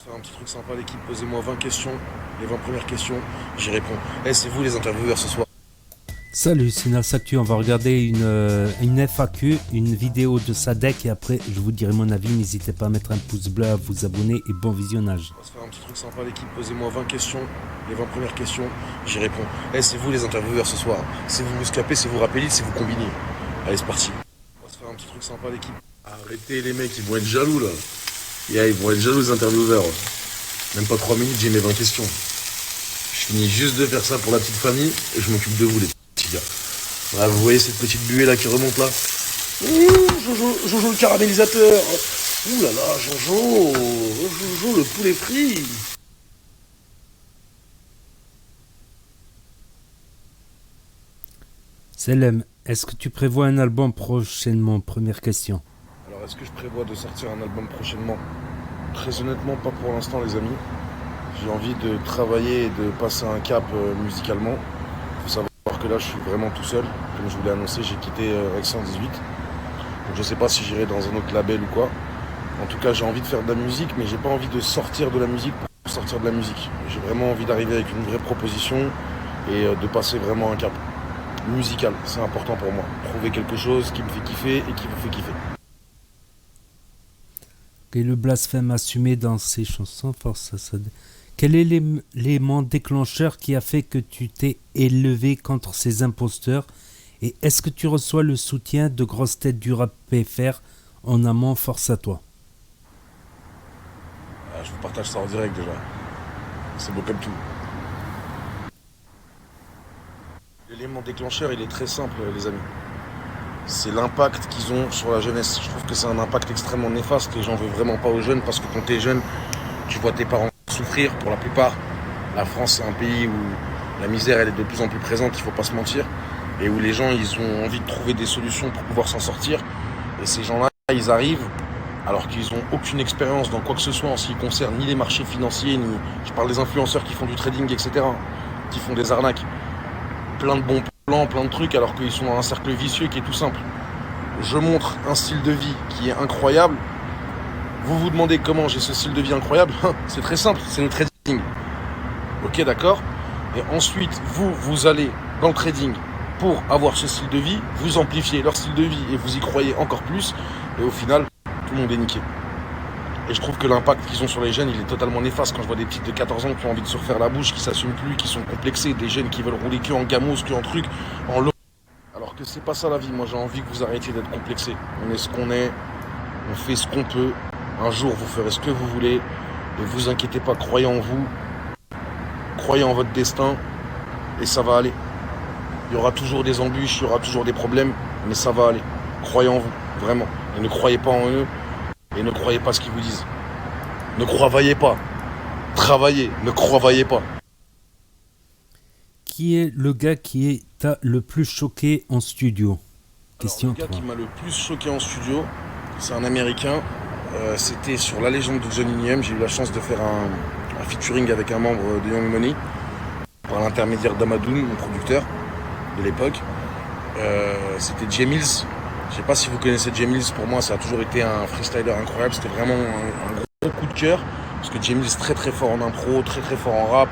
Faire un petit truc sympa l'équipe, posez-moi 20 questions, les 20 premières questions, j'y réponds. C'est vous les intervieweurs ce soir. Salut, c'est Nalsactu. On va regarder une FAQ, une vidéo de Sadek et après je vous dirai mon avis. N'hésitez pas à mettre un pouce bleu, à vous abonner et bon visionnage. On va se faire un petit truc sympa l'équipe, posez-moi 20 questions, les 20 premières questions, j'y réponds. C'est vous les intervieweurs ce soir. C'est vous scapez, c'est vous rappelez, c'est vous combinez. Allez, c'est parti. On va se faire un petit truc sympa l'équipe. Arrêtez les mecs, ils vont être jaloux là. Ils vont être jaloux les intervieweurs. Même pas 3 minutes, j'ai mes 20 questions. Je finis juste de faire ça pour la petite famille et je m'occupe de vous les petits gars. Voilà, vous voyez cette petite buée là qui remonte là. Ouh, Jojo le caramélisateur. Ouh là là, Jojo le poulet frit. Selem, est-ce que tu prévois un album prochainement? Première question. Alors est-ce que je prévois de sortir un album prochainement? Très honnêtement, pas pour l'instant les amis. J'ai envie de travailler et de passer un cap musicalement. Il faut savoir que là je suis vraiment tout seul. Comme je vous l'ai annoncé, j'ai quitté Rex 118. Donc je sais pas si j'irai dans un autre label ou quoi. En tout cas, j'ai envie de faire de la musique, mais j'ai pas envie de sortir de la musique pour sortir de la musique. J'ai vraiment envie d'arriver avec une vraie proposition et de passer vraiment un cap musical. C'est important pour moi. Trouver quelque chose qui me fait kiffer et qui vous fait kiffer. Et le blasphème assumé dans ses chansons, force à Sadek. Quel est l'élément déclencheur qui a fait que tu t'es élevé contre ces imposteurs? Et est-ce que tu reçois le soutien de grosses têtes du rap PFR en amont? Force à toi. Je vous partage ça en direct déjà. C'est beau comme tout. L'élément déclencheur, il est très simple, les amis. C'est l'impact qu'ils ont sur la jeunesse. Je trouve que c'est un impact extrêmement néfaste et j'en veux vraiment pas aux jeunes parce que quand t'es jeune, tu vois tes parents souffrir pour la plupart. La France, c'est un pays où la misère, elle est de plus en plus présente, il faut pas se mentir. Et où les gens, ils ont envie de trouver des solutions pour pouvoir s'en sortir. Et ces gens-là, ils arrivent alors qu'ils n'ont aucune expérience dans quoi que ce soit en ce qui concerne ni les marchés financiers, ni... Je parle des influenceurs qui font du trading, etc. Qui font des arnaques. Plein de bons plans, plein de trucs, alors qu'ils sont dans un cercle vicieux qui est tout simple. Je montre un style de vie qui est incroyable. Vous vous demandez comment j'ai ce style de vie incroyable? C'est très simple, c'est le trading. Ok, d'accord. Et ensuite, vous allez dans le trading pour avoir ce style de vie, vous amplifiez leur style de vie et vous y croyez encore plus. Et au final, tout le monde est niqué. Et je trouve que l'impact qu'ils ont sur les jeunes, il est totalement néfaste. Quand je vois des petites de 14 ans qui ont envie de se refaire la bouche, qui s'assument plus, qui sont complexés, des jeunes qui veulent rouler que en gamos, que en trucs, en lot. Alors que c'est pas ça la vie. Moi, j'ai envie que vous arrêtiez d'être complexés. On est ce qu'on est, on fait ce qu'on peut. Un jour, vous ferez ce que vous voulez. Et vous inquiétez pas, croyez en vous, croyez en votre destin, et ça va aller. Il y aura toujours des embûches, il y aura toujours des problèmes, mais ça va aller. Croyez en vous, vraiment. Et ne croyez pas en eux, et ne croyez pas ce qu'ils vous disent. Ne croyez pas. Travaillez, ne croyez pas. Qui est le gars qui t'a le plus choqué en studio? Question Alors, le gars 3. qui m'a le plus choqué en studio, c'est un Américain. C'était sur La Légende de Johnny Niem. J'ai eu la chance de faire un featuring avec un membre de Young Money, par l'intermédiaire d'Amadoun, mon producteur de l'époque. C'était Jay Mills. Je sais pas si vous connaissez Jay Mills. Pour moi, ça a toujours été un freestyler incroyable. C'était vraiment un gros coup de cœur. Parce que Jay Mills, très très fort en impro, très très fort en rap,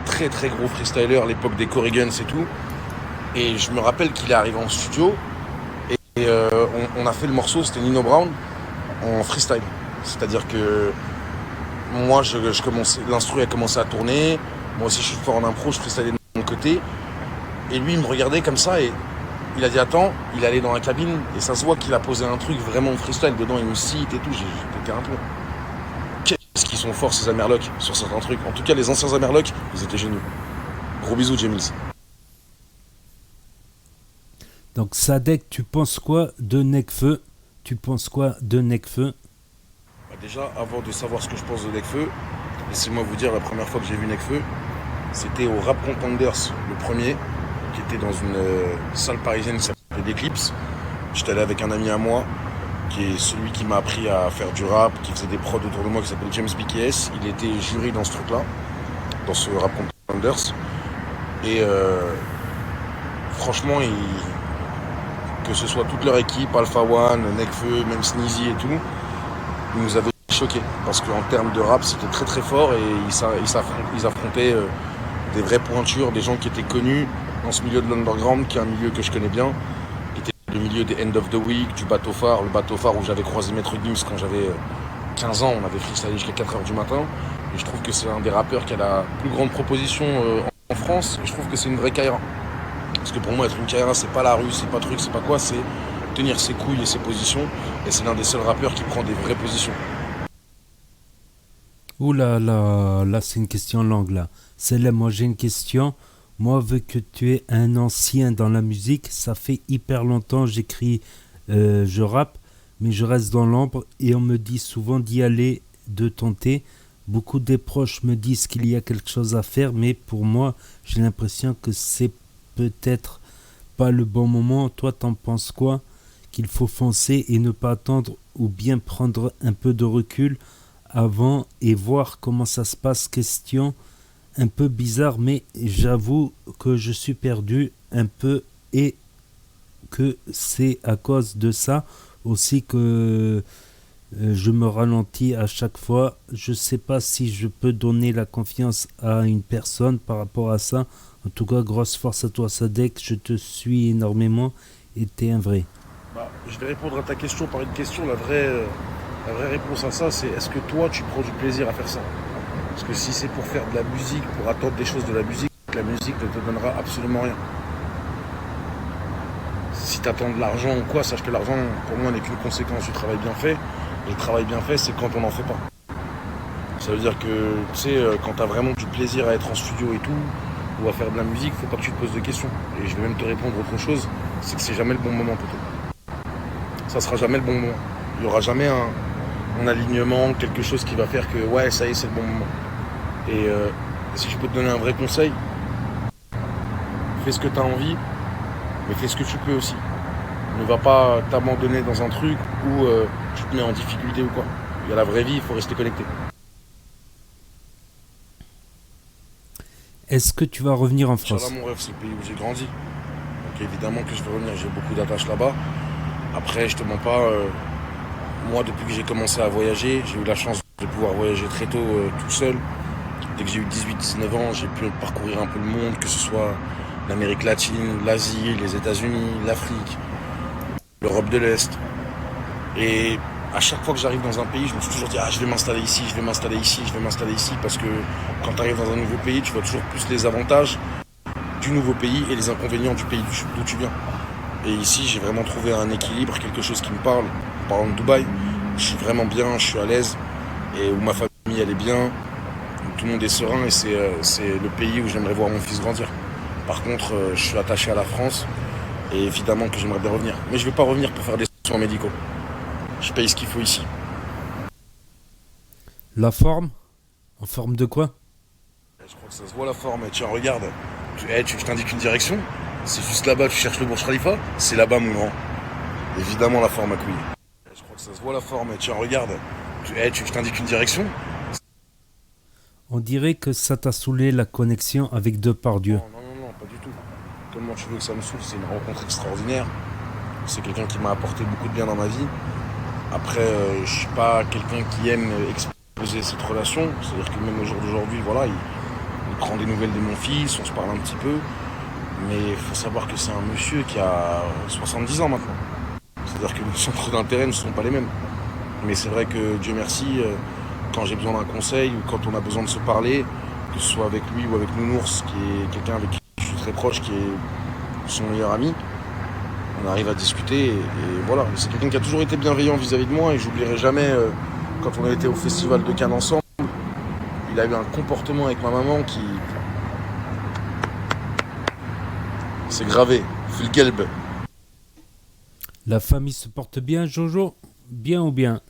très très gros freestyler à l'époque des Corrigans et tout. Et je me rappelle qu'il est arrivé en studio et on a fait le morceau, c'était Nino Brown, en freestyle. C'est-à-dire que moi, je commençais, l'instru a commencé à tourner. Moi aussi, je suis fort en impro, je freestylais de mon côté. Et lui, il me regardait comme ça et il a dit attends, il allait dans la cabine et ça se voit qu'il a posé un truc vraiment freestyle dedans, il me cite et tout. J'ai pété un plomb. Qu'est-ce qu'ils sont forts ces Amerlocs sur certains trucs. En tout cas, les anciens Amerlocs, ils étaient géniaux. Gros bisous, James. Donc Sadek, tu penses quoi de Nekfeu? Tu penses quoi de Nekfeu? Déjà, avant de savoir ce que je pense de Nekfeu, laissez-moi vous dire, la première fois que j'ai vu Nekfeu, c'était au Rap Contenders, le premier, qui était dans une salle parisienne qui s'appelait Eclipse. J'étais allé avec un ami à moi, qui est celui qui m'a appris à faire du rap, qui faisait des prods autour de moi, qui s'appelle James BKS. Il était jury dans ce truc-là, dans ce Rap Contenders. Et franchement, que ce soit toute leur équipe, Alpha One, Nekfeu, même Sneezy et tout, ils nous avaient choqué. Parce qu'en termes de rap, c'était très très fort et ils affrontaient des vraies pointures, des gens qui étaient connus dans ce milieu de l'underground, qui est un milieu que je connais bien, qui était le milieu des End of the Week, du bateau phare, le bateau phare où j'avais croisé Maître Gims quand j'avais 15 ans, on avait freestylé jusqu'à 4h du matin. Et je trouve que c'est un des rappeurs qui a la plus grande proposition en France. Et je trouve que c'est une vraie Kaira. Parce que pour moi, être une Kaira, c'est pas la rue, c'est pas truc, c'est pas quoi, c'est tenir ses couilles et ses positions. Et c'est l'un des seuls rappeurs qui prend des vraies positions. Ouh là là, là c'est une question longue là. Celle-là, moi j'ai une question. Moi, vu que tu es un ancien dans la musique, ça fait hyper longtemps j'écris, je rappe, mais je reste dans l'ombre et on me dit souvent d'y aller, de tenter. Beaucoup des proches me disent qu'il y a quelque chose à faire, mais pour moi, j'ai l'impression que c'est peut-être pas le bon moment. Toi, t'en penses quoi? Qu'il faut foncer et ne pas attendre ou bien prendre un peu de recul avant et voir comment ça se passe? Question un peu bizarre, mais j'avoue que je suis perdu un peu et que c'est à cause de ça aussi que je me ralentis à chaque fois. Je sais pas si je peux donner la confiance à une personne par rapport à ça. En tout cas, grosse force à toi, Sadek. Je te suis énormément et t'es un vrai. Bah, je vais répondre à ta question par une question. La vraie réponse à ça, c'est est-ce que toi, tu prends du plaisir à faire ça? Parce que si c'est pour faire de la musique, pour attendre des choses de la musique ne te donnera absolument rien. Si tu attends de l'argent ou quoi, sache que l'argent, pour moi, n'est qu'une conséquence du travail bien fait. Et le travail bien fait, c'est quand on n'en fait pas. Ça veut dire que, tu sais, quand tu as vraiment du plaisir à être en studio et tout, ou à faire de la musique, faut pas que tu te poses de questions. Et je vais même te répondre autre chose, c'est que c'est jamais le bon moment pour toi. Ça sera jamais le bon moment. Il n'y aura jamais un alignement, quelque chose qui va faire que, ouais, ça y est, c'est le bon moment. Et si je peux te donner un vrai conseil, fais ce que tu as envie, mais fais ce que tu peux aussi. Ne va pas t'abandonner dans un truc où tu te mets en difficulté ou quoi. Il y a la vraie vie, il faut rester connecté. Est-ce que tu vas revenir en Inch'Allah, France? mon rêve, c'est le pays où j'ai grandi. Donc évidemment que je vais revenir, j'ai beaucoup d'attaches là-bas. Après, je te mens pas, moi depuis que j'ai commencé à voyager, j'ai eu la chance de pouvoir voyager très tôt tout seul. Dès que j'ai eu 18-19 ans, j'ai pu parcourir un peu le monde, que ce soit l'Amérique latine, l'Asie, les États-Unis, l'Afrique, l'Europe de l'Est. Et à chaque fois que j'arrive dans un pays, je me suis toujours dit, ah, je vais m'installer ici, je vais m'installer ici, je vais m'installer ici, parce que quand tu arrives dans un nouveau pays, tu vois toujours plus les avantages du nouveau pays et les inconvénients du pays d'où tu viens. Et ici, j'ai vraiment trouvé un équilibre, quelque chose qui me parle. En parlant de Dubaï, je suis vraiment bien, je suis à l'aise, et où ma famille, elle est bien, où tout le monde est serein, et c'est le pays où j'aimerais voir mon fils grandir. Par contre, je suis attaché à la France, et évidemment que j'aimerais bien revenir. Mais je ne vais pas revenir pour faire des soins médicaux. Je paye ce qu'il faut ici. La forme? En forme de quoi? Je crois que ça se voit la forme. Tiens, regarde. Je t'indique une direction. C'est juste là-bas, tu cherches le Burj Khalifa. C'est là-bas, mon grand. Évidemment, la forme à couille. Je crois que ça se voit la forme. Tiens, regarde. Je t'indique une direction. On dirait que ça t'a saoulé la connexion avec Depardieu. Non, pas du tout. Comment tu veux que ça me saoule? C'est une rencontre extraordinaire. C'est quelqu'un qui m'a apporté beaucoup de bien dans ma vie. Après, je suis pas quelqu'un qui aime exposer cette relation. C'est-à-dire que même au jour d'aujourd'hui, voilà, il prend des nouvelles de mon fils, on se parle un petit peu. Mais il faut savoir que c'est un monsieur qui a 70 ans maintenant. C'est-à-dire que nos centres d'intérêt ne sont pas les mêmes. Mais c'est vrai que Dieu merci, quand j'ai besoin d'un conseil ou quand on a besoin de se parler, que ce soit avec lui ou avec Nounours, qui est quelqu'un avec qui je suis très proche, qui est son meilleur ami, on arrive à discuter et voilà. C'est quelqu'un qui a toujours été bienveillant vis-à-vis de moi et j'oublierai jamais quand on a été au festival de Cannes ensemble, il a eu un comportement avec ma maman qui... C'est gravé, fil gelb. La famille se porte bien, Jojo? Bien ou bien?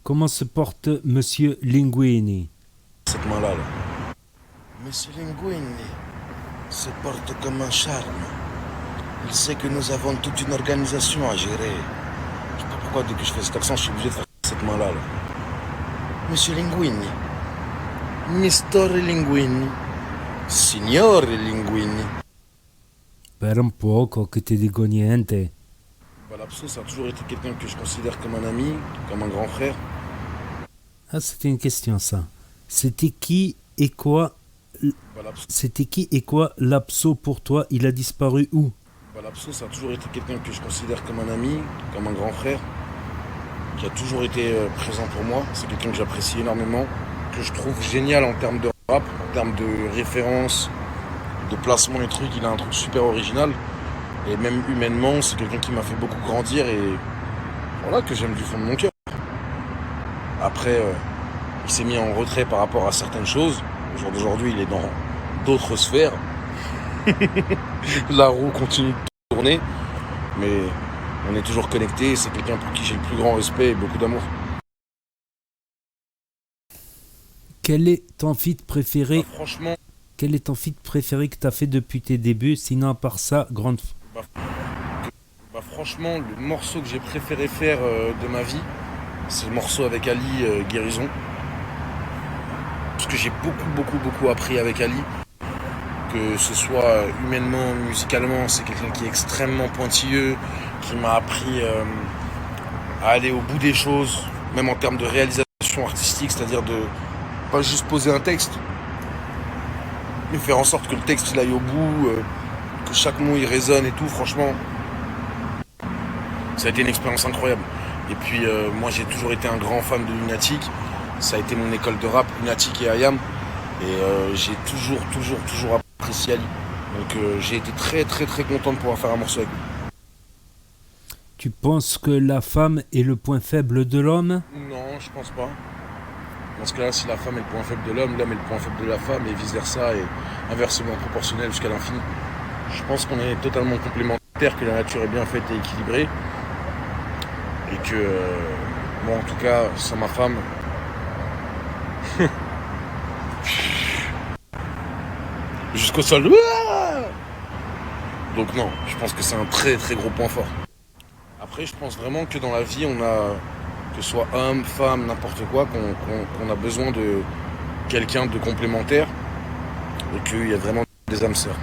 Comment se porte Monsieur Linguini? Cette main-là, là. Monsieur Linguini se porte comme un charme. Il sait que nous avons toute une organisation à gérer. Je sais pas pourquoi dès que je fais cet accent, je suis obligé de faire cette main-là. Là. Monsieur Linguini. Mister Linguini. Signore Linguini. Per un poco che ti dico niente. Bah, Lapso, ça a toujours été quelqu'un que je considère comme un ami, comme un grand frère. Ah, c'était une question ça. C'était qui et quoi Voilà, C'était qui et quoi Lapso pour toi? Il a disparu où? L'Abso, ça a toujours été quelqu'un que je considère comme un ami, comme un grand frère, qui a toujours été présent pour moi. C'est quelqu'un que j'apprécie énormément, que je trouve génial en termes de rap, en termes de références, de placement et trucs. Il a un truc super original. Et même humainement, c'est quelqu'un qui m'a fait beaucoup grandir et voilà, que j'aime du fond de mon cœur. Après, il s'est mis en retrait par rapport à certaines choses. Au jour d'aujourd'hui, il est dans d'autres sphères. La roue continue de tourner, mais on est toujours connectés. C'est quelqu'un pour qui j'ai le plus grand respect et beaucoup d'amour. Quel est ton feat préféré? Franchement, Quel est ton feat préféré que tu as fait depuis tes débuts? Sinon, à part ça, grande. bah, franchement, le morceau que j'ai préféré faire de ma vie, c'est le morceau avec Ali, Guérison. Parce que j'ai beaucoup appris avec Ali. Que ce soit humainement, musicalement, c'est quelqu'un qui est extrêmement pointilleux, qui m'a appris à aller au bout des choses, même en termes de réalisation artistique, c'est-à-dire de pas juste poser un texte, mais faire en sorte que le texte il aille au bout, que chaque mot il résonne et tout. Franchement, ça a été une expérience incroyable. Et puis moi j'ai toujours été un grand fan de Lunatic. Ça a été mon école de rap, Lunatic et IAM. Et j'ai toujours apprécié Ali. Donc j'ai été très content de pouvoir faire un morceau avec lui. Tu penses que la femme est le point faible de l'homme? Non, je pense pas. Dans ce cas-là, si la femme est le point faible de l'homme, l'homme est le point faible de la femme, et vice-versa, et inversement proportionnel jusqu'à l'infini. Je pense qu'on est totalement complémentaires, que la nature est bien faite et équilibrée. Et que, moi en tout cas, sans ma femme, jusqu'au sol. Donc non, je pense que c'est un très gros point fort. Après, je pense vraiment que dans la vie, on a, que ce soit homme, femme, n'importe quoi, qu'on a besoin de quelqu'un de complémentaire et qu'il y a vraiment des âmes sœurs.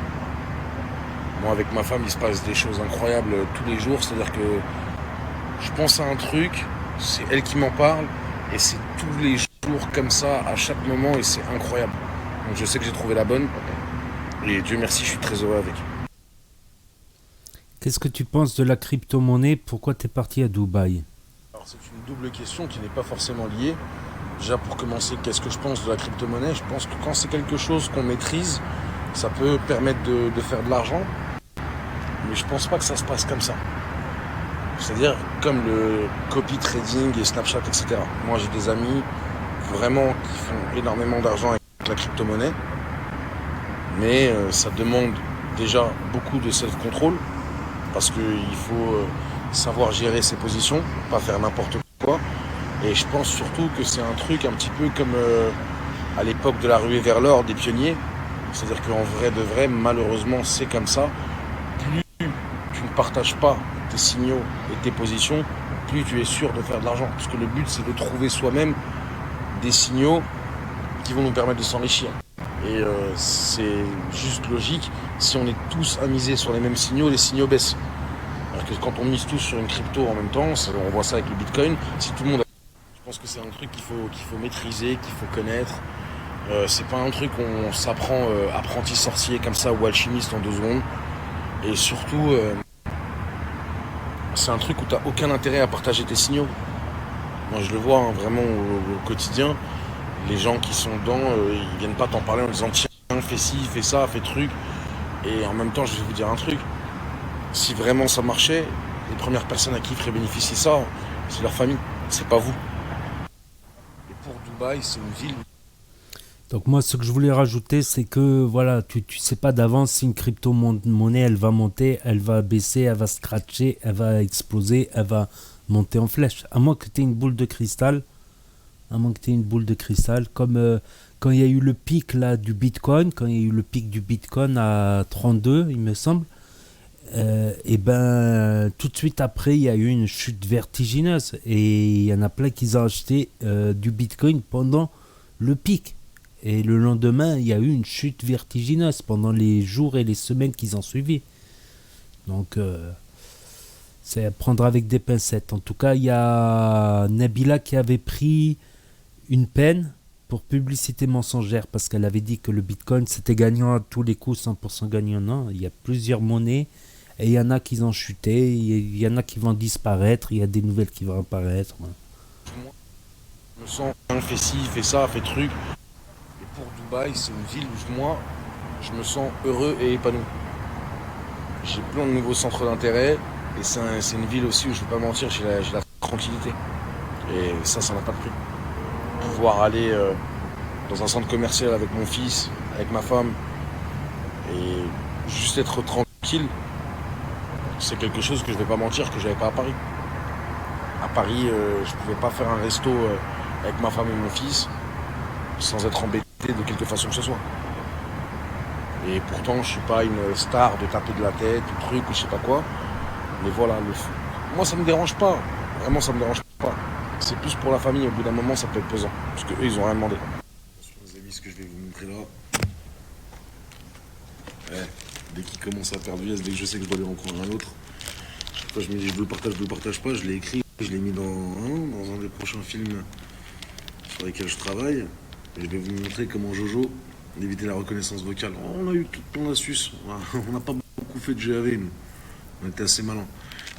Moi, avec ma femme, il se passe des choses incroyables tous les jours. C'est-à-dire que je pense à un truc, c'est elle qui m'en parle et c'est tous les jours comme ça, à chaque moment, et c'est incroyable. Donc je sais que j'ai trouvé la bonne et Dieu merci, je suis très heureux avec. Qu'est-ce que tu penses de la crypto-monnaie? Pourquoi tu es parti à Dubaï? Alors c'est une double question qui n'est pas forcément liée. Déjà pour commencer, qu'est-ce que je pense de la crypto-monnaie? Je pense que quand c'est quelque chose qu'on maîtrise, ça peut permettre de faire de l'argent. Mais je pense pas que ça se passe comme ça. C'est-à-dire comme le copy trading et Snapchat, etc. Moi j'ai des amis vraiment qui font énormément d'argent avec la crypto-monnaie. Mais ça demande déjà beaucoup de self-control. Parce qu'il faut savoir gérer ses positions, pas faire n'importe quoi. Et je pense surtout que c'est un truc un petit peu comme à l'époque de la ruée vers l'or des pionniers. C'est-à-dire qu'en vrai de vrai, malheureusement, c'est comme ça. Plus tu ne partages pas tes signaux et tes positions, plus tu es sûr de faire de l'argent. Parce que le but, c'est de trouver soi-même des signaux qui vont nous permettre de s'enrichir. Et c'est juste logique. Si on est tous à miser sur les mêmes signaux baissent. Alors que quand on mise tous sur une crypto en même temps, on voit ça avec le Bitcoin, si tout le monde... Je pense que c'est un truc qu'il faut maîtriser, qu'il faut connaître. C'est pas un truc où on s'apprend apprenti sorcier comme ça ou alchimiste en 2 secondes. Et surtout, c'est un truc où t'as aucun intérêt à partager tes signaux. Moi je le vois hein, vraiment au quotidien. Les gens qui sont dedans, ils viennent pas t'en parler en disant tiens, fais ci, fais ça, fais truc. Et en même temps, je vais vous dire un truc. Si vraiment ça marchait, les premières personnes à qui ferait bénéficier ça, c'est leur famille, c'est pas vous. Et pour Dubaï, c'est une ville. Donc moi, ce que je voulais rajouter, c'est que voilà, tu sais pas d'avance si une crypto-monnaie, elle va monter, elle va baisser, elle va scratcher, elle va exploser, elle va monter en flèche. À moins que tu aies une boule de cristal. Comme quand il y a eu le pic là, du Bitcoin, quand il y a eu le pic du Bitcoin à 32, il me semble, et ben tout de suite après, il y a eu une chute vertigineuse. Et il y en a plein qui ont acheté du Bitcoin pendant le pic. Et le lendemain, il y a eu une chute vertigineuse pendant les jours et les semaines qui ont suivi. Donc, c'est à prendre avec des pincettes. En tout cas, il y a Nabila qui avait pris une peine pour publicité mensongère parce qu'elle avait dit que le Bitcoin c'était gagnant à tous les coups, 100% gagnant. Non, il y a plusieurs monnaies et il y en a qui ont chuté, il y en a qui vont disparaître, il y a des nouvelles qui vont apparaître. Voilà. Moi, je me sens, fait ci, fait ça, fait truc. Et pour Dubaï, c'est une ville où moi, je me sens heureux et épanoui. J'ai plein de nouveaux centres d'intérêt et c'est une ville aussi où je ne vais pas mentir, j'ai la tranquillité. Et ça n'a pas de prix. Pouvoir aller dans un centre commercial avec mon fils, avec ma femme, et juste être tranquille, c'est quelque chose que je vais pas mentir que j'avais pas à Paris. À Paris, je pouvais pas faire un resto avec ma femme et mon fils sans être embêté de quelque façon que ce soit. Et pourtant, je suis pas une star de taper de la tête ou truc ou je sais pas quoi. Mais voilà, moi ça me dérange pas. Vraiment, ça me dérange pas. C'est plus pour la famille. Au bout d'un moment, ça peut être pesant parce que eux, ils ont rien demandé. Les amis, ce que je vais vous montrer là. Ouais, dès qu'il commence à perdre vitesse, dès que je sais que je dois lui en prendre un autre, chaque fois je me dis je le partage pas, je l'ai écrit, je l'ai mis dans un des prochains films sur lesquels je travaille. Et je vais vous montrer comment Jojo d'éviter la reconnaissance vocale. Oh, on a eu toute ton astuce, on n'a pas beaucoup fait de GAV nous. On était assez malins.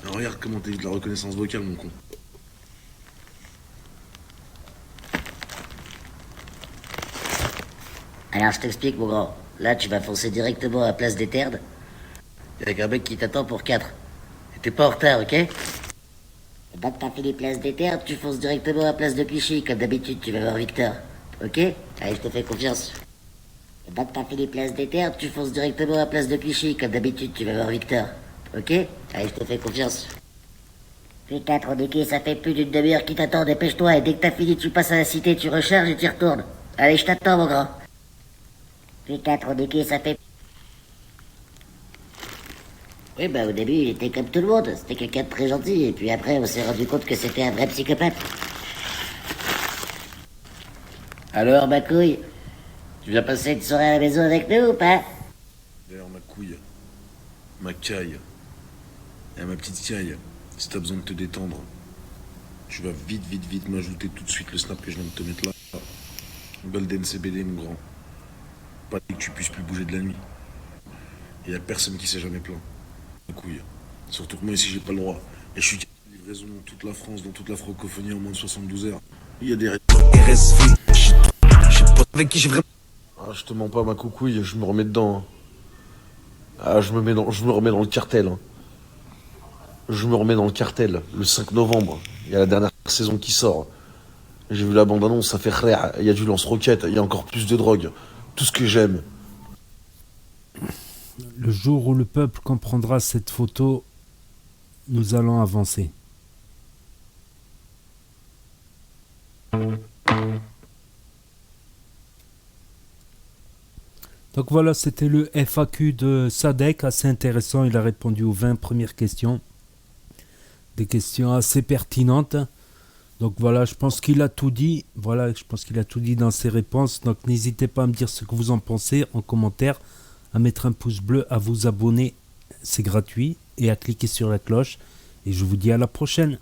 Alors, regarde comment t'évites la reconnaissance vocale mon con. Alors je t'explique mon grand, là tu vas foncer directement à Place des Ternes, avec un mec qui t'attend pour 4. Et t'es pas en retard, ok? Et dès que t'as fini Place des Ternes, tu fonces directement à Place de Clichy, comme d'habitude tu vas voir Victor. Ok? Allez, je te fais confiance. Et dès que t'as fini Place des Ternes, tu fonces directement à Place de Clichy, comme d'habitude tu vas voir Victor. Ok? Allez, je te fais confiance. Putain, trop niqué, ça fait plus d'une demi-heure qui t'attend, dépêche-toi, et dès que t'as fini, tu passes à la cité, tu recharges et tu y retournes. Allez, je t'attends mon grand. Putain, trop niqué, ça fait... Oui, bah au début, il était comme tout le monde. C'était quelqu'un de très gentil. Et puis après, on s'est rendu compte que c'était un vrai psychopathe. Alors, ma couille, tu viens passer une soirée à la maison avec nous ou pas? D'ailleurs, ma couille, ma caille, et ma petite caille, si t'as besoin de te détendre, tu vas vite m'ajouter tout de suite le snap que je viens de te mettre là. Golden CBD, mon grand. Pas que tu puisses plus bouger de la nuit. Il y a personne qui s'est jamais plaint. Ma couille. Surtout que moi ici j'ai pas le droit. Et je suis livraison dans toute la France, dans toute la francophonie en moins de 72 heures. Il y a des RSV. Je sais pas avec qui j'ai vraiment. Ah, je te mens pas ma coucouille, je me remets dedans. Hein. Ah, je me remets dans le cartel. Hein. Je me remets dans le cartel. Le 5 novembre, il y a la dernière saison qui sort. J'ai vu la bande-annonce, ça fait rire. Il y a du lance-roquette, il y a encore plus de drogue. Tout ce que j'aime. Le jour où le peuple comprendra cette photo, nous allons avancer. Donc voilà, c'était le FAQ de Sadek, assez intéressant. Il a répondu aux 20 premières questions. Des questions assez pertinentes. Donc voilà, je pense qu'il a tout dit. Voilà, je pense qu'il a tout dit dans ses réponses. Donc n'hésitez pas à me dire ce que vous en pensez en commentaire, à mettre un pouce bleu, à vous abonner, c'est gratuit, et à cliquer sur la cloche. Et je vous dis à la prochaine.